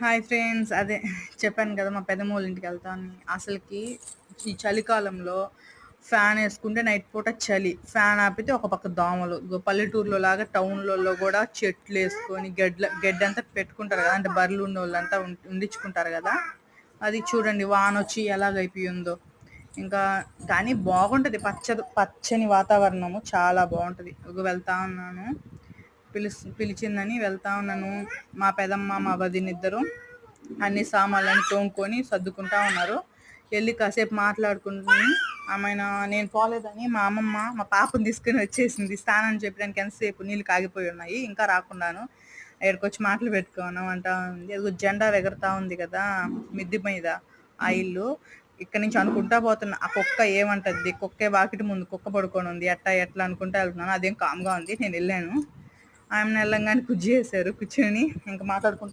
Hi friends. అదే చెప్పాను కదా! మా పెద్దమ్మోళ్ళ ఇంటికెళ్తానని. అసలకి ఈ చలికాలంలో ఫ్యానేసుకుంటే నైట్ పూట చలి. ఫ్యాన్ ఆపితే ఒక పక్క దోమలు. పల్లెటూరులో లాగా టౌన్‌లలో గూడా చెట్లేసుకొని గడ్డంతా పెట్టుకుంటారు గదా! అంటే బర్రెలున్నోళ్ళంతా ఉండించుకుంటారు గదా! అది చూడండి వానొచ్చి ఎలాగైపోయిందో. ఇంకా కానీ బాగుంటది. పచ్చని వాతావరణము చాలా బావుంటది. వెళ్తా ఉన్నాను. పిలిచిందని వెళ్తా ఉన్నాను. మా పెదమ్మ, మా వదినిద్దరు అన్ని సామాన్లన్నీ తోముకొని సర్దుకుంటా ఉన్నారు. ఎళ్లి కాసేపు మాట్లాడుకొని నేను పోలేదని మా అమ్మమ్మ మా పాపని తీసుకొని వచ్చేసింది. స్నానం చేపియడానికి ఎంతసేపు నీళ్ళు కాగిపోయి ఉన్నాయి. ఇంకా రాకున్నాను. ఈడకొచ్చి మాటలు పెట్టుకున్నాం అంటా ఉంది. అదిగో జెండా ఎగురుతా ఉంది కదా! మిద్ది మీద ఆ ఇల్లు. ఇక్కడి నుంచి అనుకుంటా పోతున్నా. ఆ కుక్క ఏమంటద్ది? కుక్కే వాకిటి ముందు కుక్క పడుకొనుంది. ఎట్లా అనుకుంటా ఎళ్తున్నాను. అదేం కామ్‌గా ఉంది. నేనెళ్ళాను. ఆమెనెళ్ళంగానే కుర్చీ ఏశారు. కూర్చొని ఇంక మాట్లాడుకుంటూ